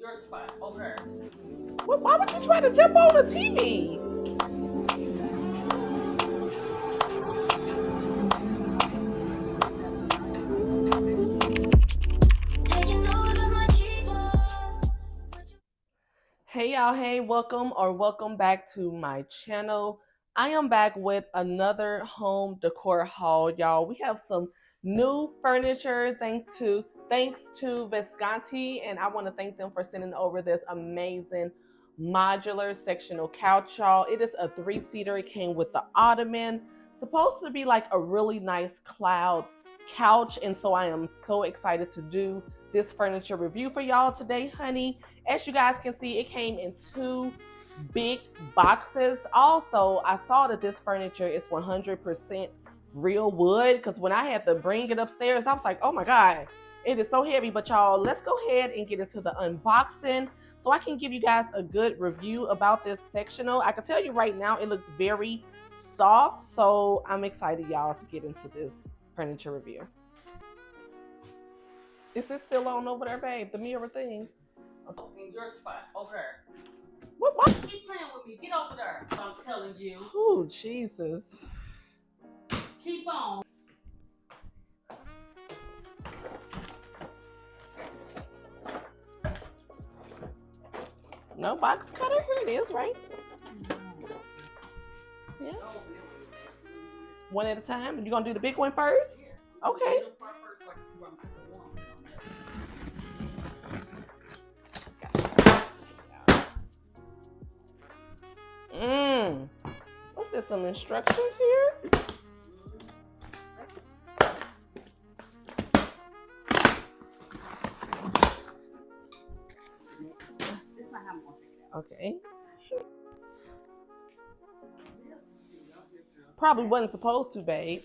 your spot over there. Well, why would you try to jump on the TV? Hey y'all, hey, welcome back to my channel. I am back with another home decor haul, y'all. We have some new furniture thanks to Vesgantti, and I want to thank them for sending over this amazing modular sectional couch, y'all. It is a 3-seater. It came with the ottoman, supposed to be like a really nice cloud couch, and so I am so excited to do this furniture review for y'all today, honey. As you guys can see, it came in 2 big boxes. Also, I saw that this furniture is 100% real wood, because when I had to bring it upstairs, I was like, oh my God, it is so heavy. But y'all, let's go ahead and get into the unboxing so I can give you guys a good review about this sectional. I can tell you right now, it looks very soft, so I'm excited, y'all, to get into this furniture review. Is this still on over there, babe? The mirror thing? In your spot over there. What? Keep playing with me. Get over there. I'm telling you. Oh, Jesus. Keep on. No box cutter. Here it is, right? Yeah. One at a time. You gonna do the big one first? Okay. What's this? Some instructions here? Okay. Probably wasn't supposed to, babe.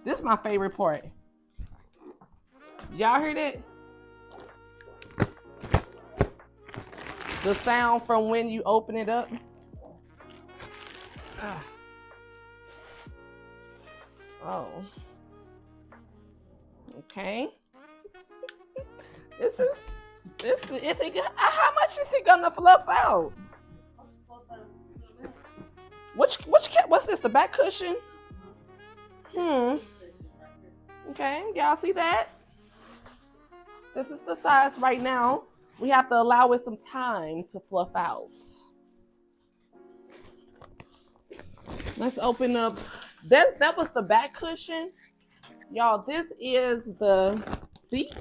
This is my favorite part. Y'all hear that? The sound from when you open it up. Oh. Okay. Is it, how much is it gonna fluff out? What's this, the back cushion? Okay, y'all see that? This is the size right now. We have to allow it some time to fluff out. Let's open up. That was the back cushion. Y'all, this is the seat.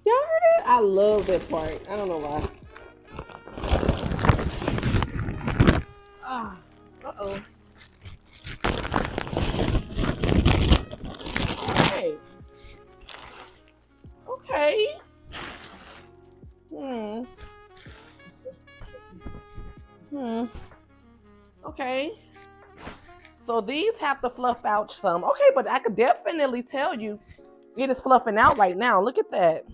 Y'all heard it? I love that part. I don't know why. Uh-oh. Okay. Okay. So these have to fluff out some. Okay, but I could definitely tell you it is fluffing out right now. Look at that.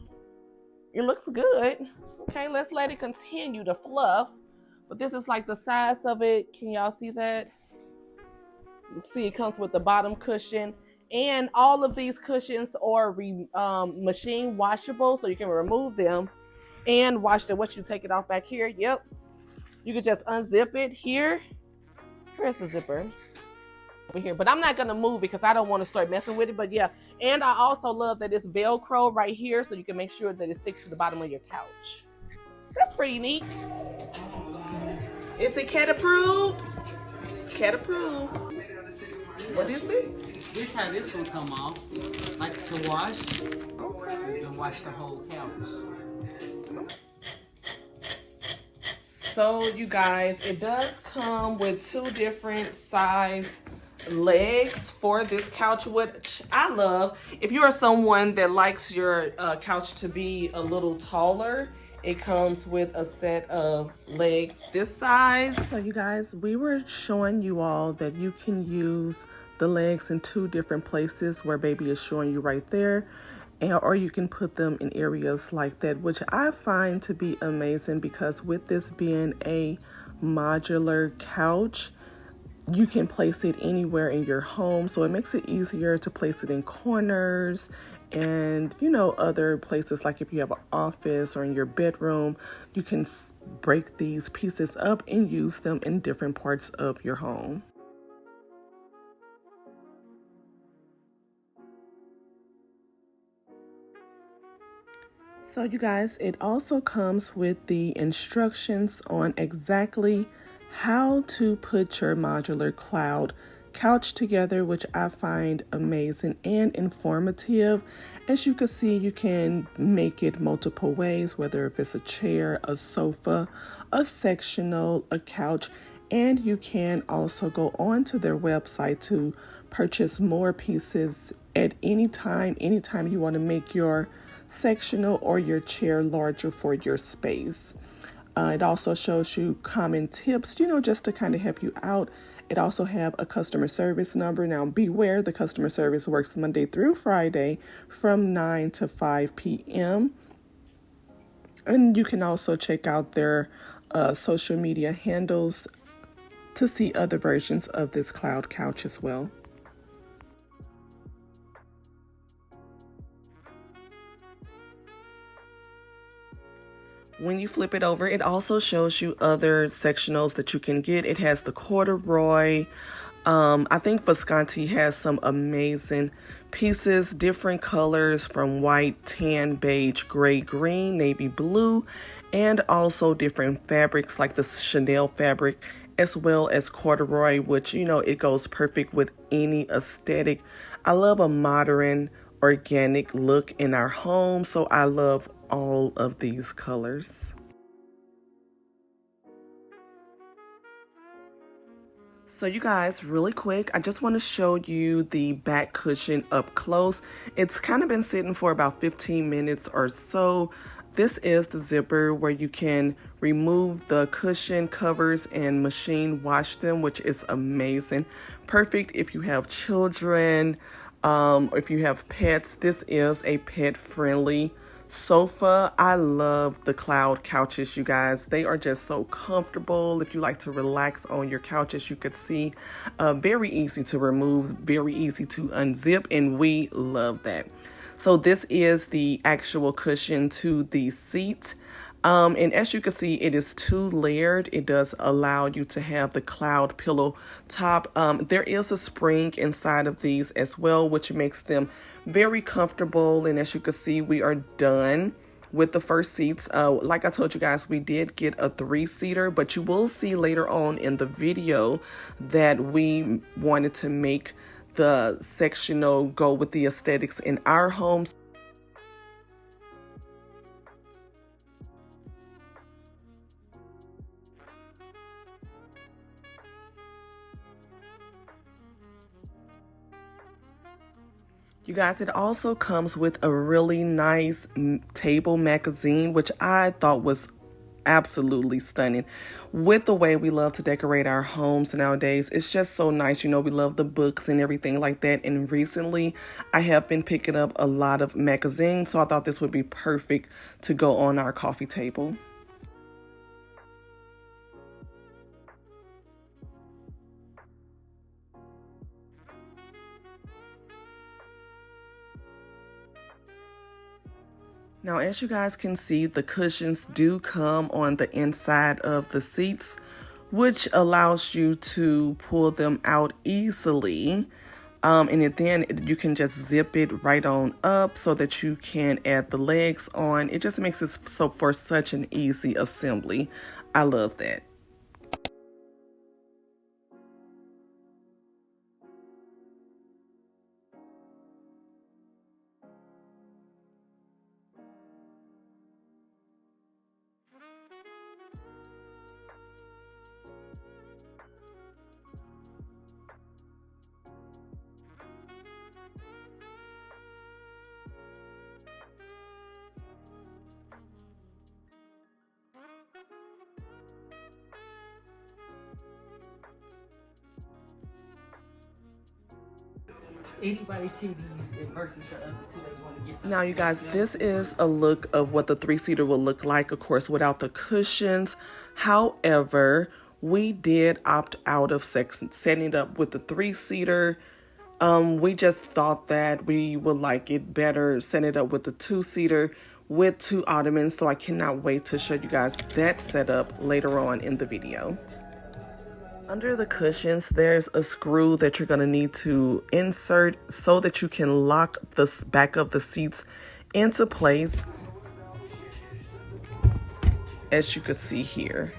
It looks good. Okay, let's let it continue to fluff. But this is like the size of it. Can y'all see that? You see, it comes with the bottom cushion. And all of these cushions are machine washable, so you can remove them and wash them. Once you take it off back here, yep. You can just unzip it here. Where's the zipper? Over here. But I'm not going to move because I don't want to start messing with it. But yeah, and I also love that it's Velcro right here, so you can make sure that it sticks to the bottom of your couch. That's pretty neat. Is it cat approved? It's cat approved. What is it? This how this one come off. Like to wash. Okay. You can wash the whole couch. So you guys, it does come with 2 different size legs for this couch, which I love. If you are someone that likes your couch to be a little taller, it comes with a set of legs this size. So you guys, we were showing you all that you can use the legs in 2 different places, where baby is showing you right there. Or you can put them in areas like that, which I find to be amazing, because with this being a modular couch, you can place it anywhere in your home, so it makes it easier to place it in corners and other places, like if you have an office or in your bedroom. You can break these pieces up and use them in different parts of your home. So you guys, it also comes with the instructions on exactly how to put your modular cloud couch together, which I find amazing and informative. As you can see, you can make it multiple ways, whether if it's a chair, a sofa, a sectional, a couch, and you can also go onto their website to purchase more pieces at any time you want to make your sectional or your chair larger for your space. It also shows you common tips, just to kind of help you out. It also have a customer service number. Now beware, the customer service works Monday through Friday from 9 to 5 p.m. And you can also check out their social media handles to see other versions of this cloud couch as well. When you flip it over, it also shows you other sectionals that you can get. It has the corduroy. I think Vesgantti has some amazing pieces, different colors from white, tan, beige, gray, green, navy blue, and also different fabrics like the Chanel fabric, as well as corduroy, which, it goes perfect with any aesthetic. I love a modern, organic look in our home, so I love all of these colors. So you guys, really quick, I just want to show you the back cushion up close. It's kind of been sitting for about 15 minutes or so. This is the zipper where you can remove the cushion covers and machine wash them, which is amazing. Perfect if you have children, if you have pets. This is a pet-friendly sofa. I love the cloud couches, you guys. They are just so comfortable. If you like to relax on your couches, you could see very easy to remove, very easy to unzip, and we love that. So this is the actual cushion to the seat. And as you can see, it is 2-layered. It does allow you to have the cloud pillow top. There is a spring inside of these as well, which makes them very comfortable. And as you can see, we are done with the first seats. Like I told you guys, we did get a 3-seater, but you will see later on in the video that we wanted to make the sectional go with the aesthetics in our homes. You guys, it also comes with a really nice table magazine, which I thought was absolutely stunning. With the way we love to decorate our homes nowadays, it's just so nice. We love the books and everything like that. And recently, I have been picking up a lot of magazines, so I thought this would be perfect to go on our coffee table. Now, as you guys can see, the cushions do come on the inside of the seats, which allows you to pull them out easily. And then you can just zip it right on up so that you can add the legs on. It just makes it so for such an easy assembly. I love that. Anybody see these versus the other two, they want to get them. Now, you guys, this is a look of what the 3-seater will look like, of course, without the cushions. However, we did opt out of setting it up with the 3-seater. We just thought that we would like it better setting it up with the 2-seater with 2 ottomans. So I cannot wait to show you guys that setup later on in the video. Under the cushions, there's a screw that you're going to need to insert so that you can lock the back of the seats into place, as you could see here.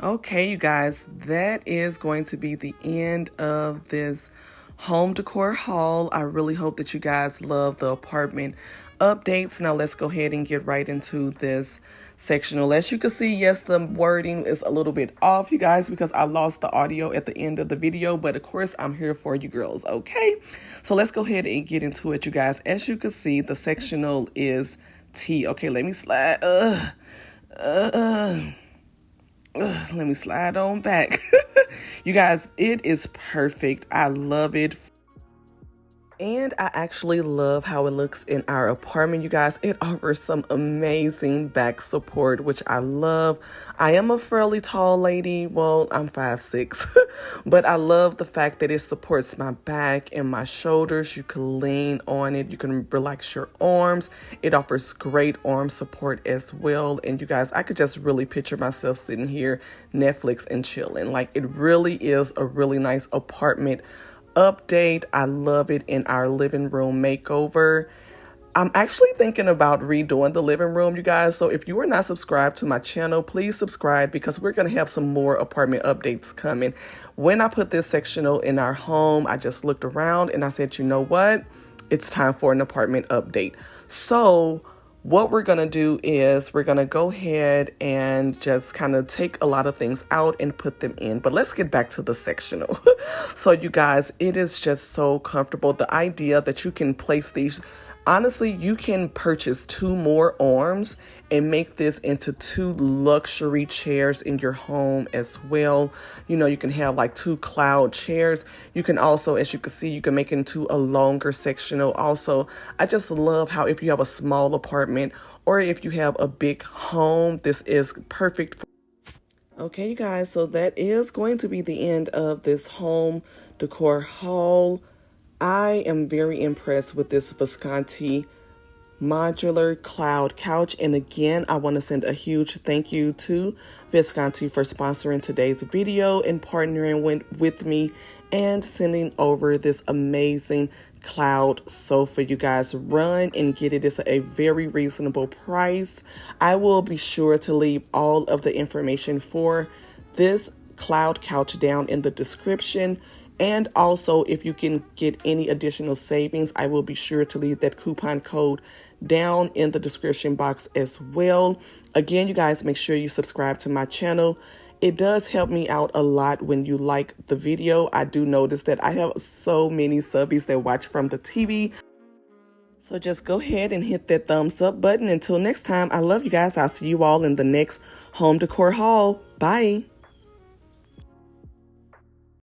Okay, you guys, that is going to be the end of this home decor haul. I really hope that you guys love the apartment updates. Now let's go ahead and get right into this sectional. As you can see, yes, the wording is a little bit off, you guys, because I lost the audio at the end of the video, but of course I'm here for you girls. Okay, so let's go ahead and get into it, you guys. As you can see, the sectional is T. Okay, let me slide let me slide on back. You guys, it is perfect. I love it. And I actually love how it looks in our apartment, you guys. It offers some amazing back support, which I love. I am a fairly tall lady. Well, I'm 5'6", but I love the fact that it supports my back and my shoulders. You can lean on it. You can relax your arms. It offers great arm support as well. And you guys, I could just really picture myself sitting here, Netflix and chilling. Like, it really is a really nice apartment update. I love it in our living room makeover. I'm actually thinking about redoing the living room, you guys. So if you are not subscribed to my channel, please subscribe, because we're going to have some more apartment updates coming. When I put this sectional in our home, I just looked around and I said, you know what? It's time for an apartment update. So what we're going to do is we're going to go ahead and just kind of take a lot of things out and put them in. But let's get back to the sectional. So you guys, it is just so comfortable. The idea that you can place these, honestly, you can purchase 2 more arms and make this into 2 luxury chairs in your home as well. You know, you can have like 2 cloud chairs. You can also, as you can see, you can make it into a longer sectional. Also, I just love how if you have a small apartment or if you have a big home, this is perfect for. Okay, you guys, so that is going to be the end of this home decor haul. I am very impressed with this Vesgantti modular cloud couch. And again, I want to send a huge thank you to Vesgantti for sponsoring today's video and partnering with me and sending over this amazing cloud sofa. You guys, run and get it. It's a very reasonable price. I will be sure to leave all of the information for this cloud couch down in the description. And also, if you can get any additional savings, I will be sure to leave that coupon code down in the description box as well. Again, you guys, make sure you subscribe to my channel It does help me out a lot when you like the video. I do notice that I have so many subbies that watch from the TV. So just go ahead and hit that thumbs up button. Until next time, I love you guys. I'll see you all in the next home decor haul. Bye.